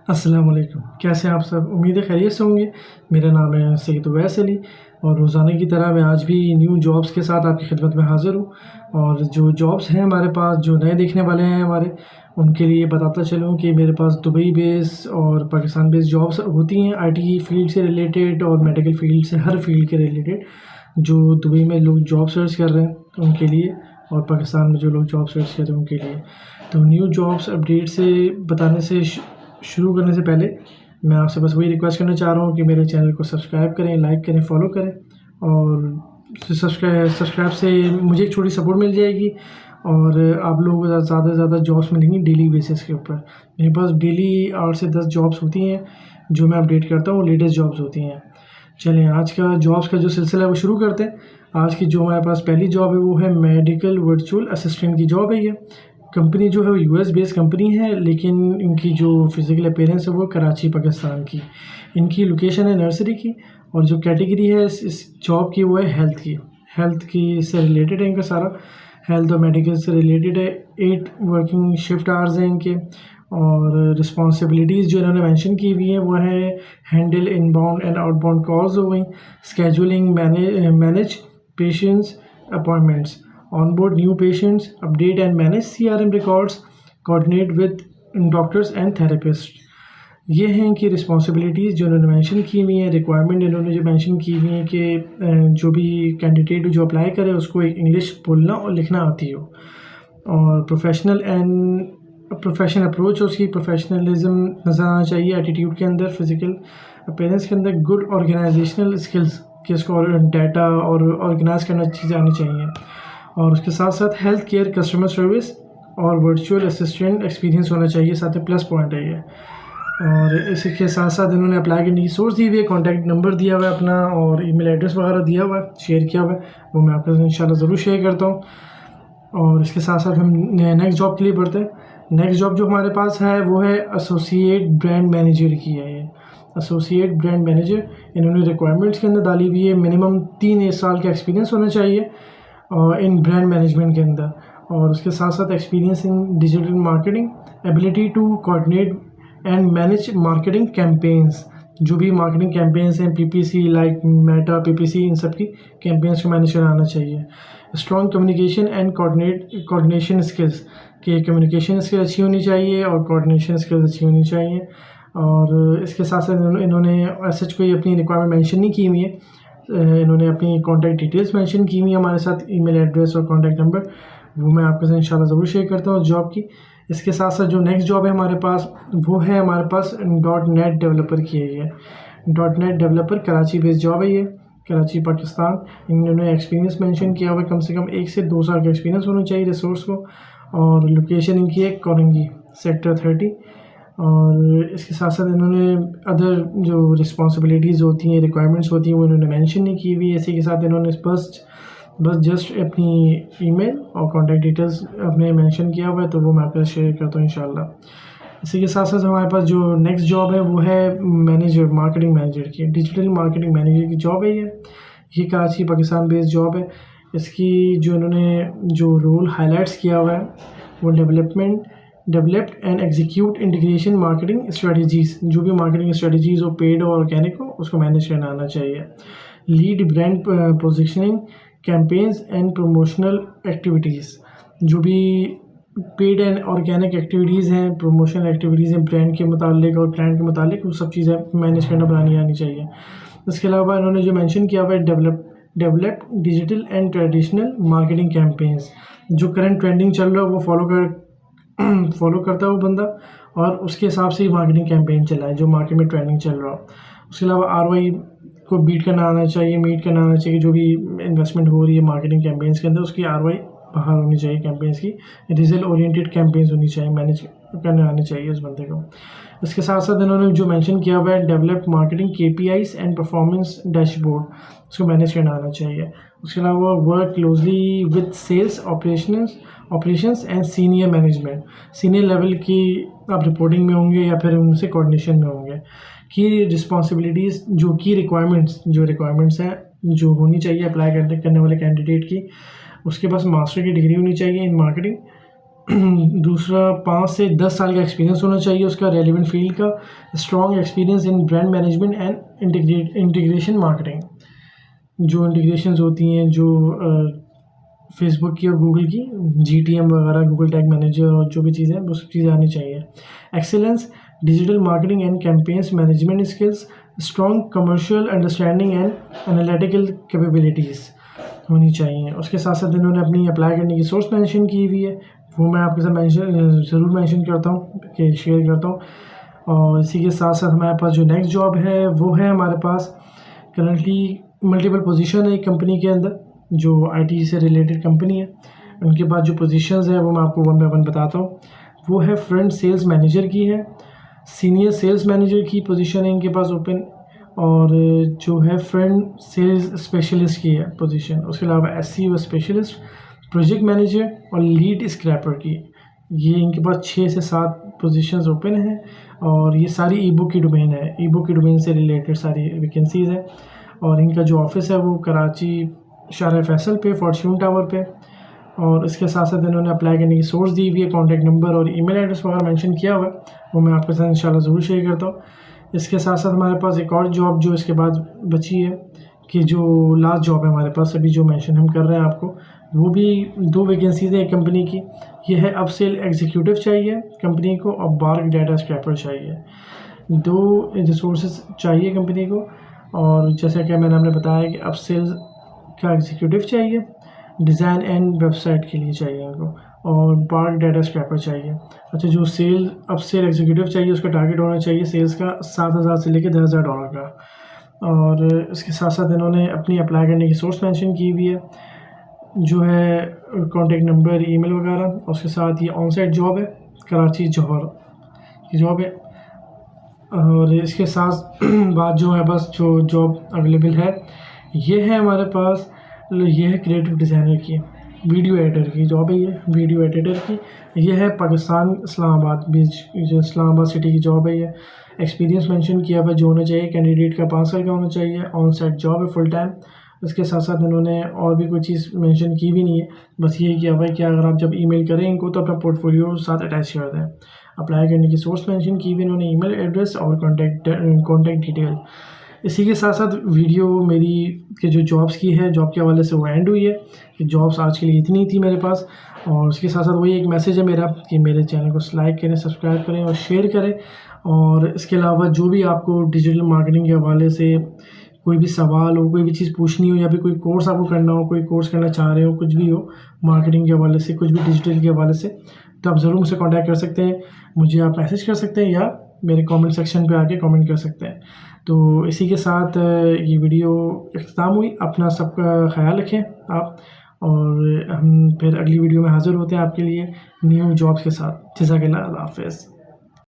अस्सलाम वालेकुम। कैसे हैं आप सब? उम्मीद है खैरियत से होंगे। मेरा नाम है सैयद उवैस अली और रोज़ाना की तरह मैं आज भी न्यू जॉब्स के साथ आपकी खिदमत में हाज़िर हूँ। और जो जॉब्स हैं हमारे पास, जो नए देखने वाले हैं हमारे, उनके लिए बताता चलूँ कि मेरे पास दुबई बेस और पाकिस्तान बेस जॉब्स होती हैं, आईटी फील्ड से रिलेटेड और मेडिकल फील्ड से, हर फील्ड के रिलेटेड। जो दुबई में लोग जॉब सर्च कर रहे हैं उनके लिए, और पाकिस्तान में जो लोग जॉब सर्च कर रहे हैं उनके लिए। तो न्यू जॉब्स अपडेट से बताने से शुरू करने से पहले मैं आपसे बस वही रिक्वेस्ट करना चाह रहा हूँ कि मेरे चैनल को सब्सक्राइब करें, लाइक करें, फॉलो करें। और सब्सक्राइब से मुझे एक छोटी सपोर्ट मिल जाएगी और आप लोगों को ज़्यादा से ज़्यादा जॉब्स मिलेंगी डेली बेसिस के ऊपर। मेरे पास डेली 8 से 10 जॉब्स होती हैं जो मैं अपडेट करता हूँ, लेटेस्ट जॉब्स होती हैं। चलें आज का जॉब्स का जो सिलसिला है वो शुरू करते हैं। आज की जो हमारे पास पहली जॉब है वो है मेडिकल वर्चुअल असिस्टेंट की जॉब है। ये कंपनी जो है वो यूएस बेस्ड कंपनी है, लेकिन इनकी जो फिज़िकल अपीयरेंस है वो कराची पाकिस्तान की। इनकी लोकेशन है नर्सरी की, और जो कैटेगरी है इस जॉब की वो है हेल्थ की से रिलेटेड है इनका सारा। हेल्थ और मेडिकल से रिलेटेड है। 8 वर्किंग शिफ्ट आवर्स हैं इनके। और रिस्पॉन्सिबिलिटीज़ जो इन्होंने मेंशन की हुई हैं वो है handle inbound and outbound calls हो गई, scheduling, manage patients appointments, onboard new patients, update and manage CRM records, coordinate with doctors and therapists। ये हैं इनकी रिस्पॉन्सिबिलिटीज़ जो इन्होंने मेंशन की हुई हैं। रिक्वायरमेंट इन्होंने जो मेंशन की हुई है कि जो भी कैंडिडेट जो अप्लाई करे उसको इंग्लिश बोलना और लिखना आती हो, और प्रोफेशनल अप्रोच उसकी प्रोफेशनलिज्म नज़र आना चाहिए एटीट्यूड के अंदर, फिज़िकल अपीयरेंस के अंदर, गुड ऑर्गेनाइजेशनल स्किल्स कि इसको डाटा और ऑर्गेनाइज करना चीज़ें आनी चाहिए। और उसके साथ साथ हेल्थ केयर कस्टमर सर्विस और वर्चुअल असिस्टेंट एक्सपीरियंस होना चाहिए, साथ ही प्लस पॉइंट है ये। और इसके साथ साथ इन्होंने अप्लाई करने की सोर्स दी हुई है, कॉन्टैक्ट नंबर दिया हुआ है अपना, और ईमेल एड्रेस वगैरह दिया हुआ है, शेयर किया हुआ है, वो मैं आपके साथ इंशाल्लाह ज़रूर शेयर करता हूँ। और इसके साथ साथ हम नेक्स्ट जॉब के लिए बढ़ते हैं। नेक्स्ट जॉब जो हमारे पास है वो है एसोसिएट ब्रांड मैनेजर की है। ये एसोसिएट ब्रांड मैनेजर इन्होंने रिक्वायरमेंट्स के अंदर डाली हुई है। मिनिमम 3 साल का एक्सपीरियंस होना चाहिए इन ब्रांड मैनेजमेंट के अंदर, और उसके साथ साथ एक्सपीरियंस इन digital marketing, ability to coordinate and manage marketing campaigns. जो भी मार्केटिंग कैंपेन्स हैं, पीपीसी लाइक मेटा, पीपीसी, इन सब की कैंपेन्स को मैनेज कराना चाहिए। Strong communication and coordination skills, कि कम्युनिकेशन स्किल अच्छी होनी चाहिए और कोऑर्डिनेशन स्किल्स अच्छी होनी चाहिए। और इसके साथ साथ इन्होंने ऐसा कोई अपनी रिक्वायरमेंट मेंशन नहीं की हुई है। इन्होंने अपनी कॉन्टैक्ट डिटेल्स मेंशन की हुई है हमारे साथ, ईमेल एड्रेस और कॉन्टैक्ट नंबर, वो मैं आपके साथ इंशाल्लाह ज़रूर शेयर करता हूँ जॉब की। इसके साथ साथ जो नेक्स्ट जॉब है हमारे पास वो है हमारे पास .NET डेवलपर की है। ये .NET developer Karachi based job है, ये कराची पाकिस्तान। इन्होंने एक्सपीरियंस मेंशन किया हुआ है, कम से कम 1 से 2 साल का एक्सपीरियंस होना चाहिए रिसोर्स को। और लोकेशन इनकी है कोरंगी, सेक्टर 30। और इसके साथ साथ इन्होंने अदर जो रिस्पॉन्सिबिलिटीज़ होती हैं, रिक्वायरमेंट्स होती हैं, वो इन्होंने मेंशन नहीं की हुई। इसी के साथ इन्होंने बस जस्ट अपनी ईमेल और कॉन्टैक्ट डिटेल्स अपने मेंशन किया हुआ है, तो वो मैं आपके साथ शेयर करता हूँ इंशाल्लाह। इसी के साथ साथ हमारे पास जो नेक्स्ट जॉब है वो है मार्केटिंग मैनेजर की, डिजिटल मार्केटिंग मैनेजर की जॉब है। ये कराची पाकिस्तान बेस्ड जॉब है। इसकी जो इन्होंने जो रोल हाईलाइट्स किया हुआ है वो developed and execute integration marketing strategies. जो भी मार्केटिंग स्ट्रेटजीज़ हो, पेड हो, ऑर्गेनिक हो, उसको मैनेज करना आना चाहिए। Lead brand positioning campaigns and promotional activities. जो भी पेड एंड ऑर्गेनिक एक्टिविटीज़ हैं, प्रमोशनल एक्टिविटीज़ हैं ब्रांड के मुतालिक और क्लाइंट के मुतालिक, वो सब चीज़ें मैनेज करना बनानी आनी चाहिए। इसके अलावा इन्होंने जो मेंशन किया हुआ है develop digital and traditional marketing campaigns. जो करंट ट्रेंडिंग चल रहा है वो फॉलो करता है वो बंदा, और उसके हिसाब से ही मार्केटिंग कैंपेन चलाए जो मार्केट में ट्रेंडिंग चल रहा हो। उसके अलावा ROI को मीट करना आना चाहिए। जो भी इन्वेस्टमेंट हो रही है मार्केटिंग कैंपेन्स के अंदर, उसकी ROI बाहर होनी चाहिए। कैंपेन्स की रिजल्ट ओरिएंटेड कैंपेन्स होनी चाहिए, मैनेज करने आने चाहिए इस बंदे को। इसके साथ साथ इन्होंने जो मेंशन किया हुआ है develop marketing KPIs and performance dashboard, उसको मैनेज करना आना चाहिए। उसके अलावा work closely with sales operations and senior management. Senior level की आप रिपोर्टिंग में होंगे या फिर उनसे कोऑर्डिनेशन में होंगे। की रिस्पॉन्सिबिलिटीज़, जो की रिक्वायरमेंट्स हैं जो होनी चाहिए अप्लाई करने वाले कैंडिडेट की, उसके पास मास्टर की डिग्री होनी चाहिए इन मार्केटिंग, दूसरा 5 से 10 साल का एक्सपीरियंस होना चाहिए उसका रेलिवेंट फील्ड का, strong experience in brand management and integration marketing, जो इंटीग्रेशंस होती हैं जो फेसबुक की और गूगल की, GTM वगैरह, गूगल टैग मैनेजर और जो भी चीज़ें वो सब चीज़ें आनी चाहिए। Excellence digital marketing and campaigns management skills, strong commercial understanding and analytical capabilities होनी चाहिए। उसके साथ साथ इन्होंने अपनी अप्लाई करने की सोर्स मेंशन की हुई है, वो मैं आपके साथ ज़रूर मेंशन करता हूँ कि शेयर करता हूँ। और इसी के साथ साथ हमारे पास जो नेक्स्ट जॉब है वो है हमारे पास करंटली मल्टीपल पोजीशन है एक कंपनी के अंदर, जो IT से रिलेटेड कंपनी है। उनके पास जो पोजीशंस हैं वो मैं आपको वन बाय वन बताता हूँ। वो है फ्रंट सेल्स मैनेजर की है, सीनियर सेल्स मैनेजर की पोजीशन है इनके पास ओपन, और जो है फ्रंट सेल्स स्पेशलिस्ट की है पोजीशन। उसके अलावा SEO स्पेशलिस्ट, प्रोजेक्ट मैनेजर और लीड स्क्रैपर की, ये इनके पास 6 से 7 पोजीशंस ओपन हैं। और ये सारी ई बुक की डोमेन है, ई बुक की डोमेन से रिलेटेड सारी वैकेंसीज़ हैं। और इनका जो ऑफिस है वो कराची शारा फैसल पे, फॉर्च्यून टावर पे। और इसके साथ साथ इन्होंने अप्लाई करने की सोर्स दी हुई है, कॉन्टैक्ट नंबर और ईमेल एड्रेस वगैरह मेंशन किया हुआ है, वो मैं आपके साथ इंशाल्लाह ज़रूर शेयर करता हूँ। इसके साथ साथ हमारे पास एक और जॉब जो इसके बाद बची है, कि जो लास्ट जॉब है हमारे पास अभी जो मेंशन हम कर रहे हैं आपको, वो भी 2 वैकेंसीज़ हैं कंपनी की। ये है अपसेल एग्जीक्यूटिव चाहिए कंपनी को, और बार्क डाटा स्क्रैपर चाहिए। 2 रिसोर्सेज चाहिए कंपनी को। और जैसा कि मैंने आपने बताया कि अपसेल का एग्जीक्यूटिव चाहिए, डिज़ाइन एंड वेबसाइट के लिए चाहिए इनको, और बार्क डाटा स्क्रैपर चाहिए। अच्छा, जो अपसेल एग्जीक्यूटिव चाहिए उसका टारगेट होना चाहिए सेल्स का $7,000 से लेकर $10,000 का। और इसके साथ साथ इन्होंने अपनी अप्लाई करने की सोर्स मेंशन की हुई है, जो है कॉन्टैक्ट नंबर, ईमेल वगैरह। उसके साथ ये ऑन साइट जॉब है, कराची जौहर की जॉब है। और इसके साथ बात जो है बस जो जॉब अवेलेबल है ये है हमारे पास, ये है क्रिएटिव डिज़ाइनर की, वीडियो एडिटर की जॉब है, ये वीडियो एडिटर की। ये है पाकिस्तान इस्लामाबाद बीच, जो इस्लामाबाद सिटी की जॉब है ये। एक्सपीरियंस मेंशन किया हुआ जो होना चाहिए कैंडिडेट का 5 साल का होना चाहिए, ऑन साइट जॉब है फुल टाइम। इसके साथ साथ इन्होंने और भी कोई चीज़ मेंशन की भी नहीं है, बस ये किया हुआ है कि अगर आप जब ईमेल करें इनको तो अपना पोर्टफोलियो साथ अटैच कर दें। अप्लाई करने की सोर्स मेंशन की भी इन्होंने, ईमेल एड्रेस और कॉन्टैक्ट डिटेल। इसी के साथ साथ वीडियो मेरी के जो जॉब्स की है, जॉब के हवाले से वो एंड हुई है कि जॉब्स आज के लिए इतनी ही थी मेरे पास। और उसके साथ साथ वही एक मैसेज है मेरा कि मेरे चैनल को लाइक करें, सब्सक्राइब करें और शेयर करें। और इसके अलावा जो भी आपको डिजिटल मार्केटिंग के हवाले से कोई भी सवाल हो, कोई भी चीज़ पूछनी हो, या फिर कोई कोर्स आपको करना हो, कोई कोर्स करना चाह रहे हो, कुछ भी हो मार्केटिंग के हवाले से, कुछ भी डिजिटल के हवाले से, तो आप ज़रूर मुझसे कॉन्टैक्ट कर सकते हैं। मुझे आप मैसेज कर सकते हैं या मेरे कमेंट सेक्शन पे आके कमेंट कर सकते हैं। तो इसी के साथ ये वीडियो इख्तिताम हुई। अपना सबका ख्याल रखें आप, और हम फिर अगली वीडियो में हाज़िर होते हैं आपके लिए न्यू जॉब्स के साथ। जज़ाकल्लाह, अल्लाह हाफ़िज़।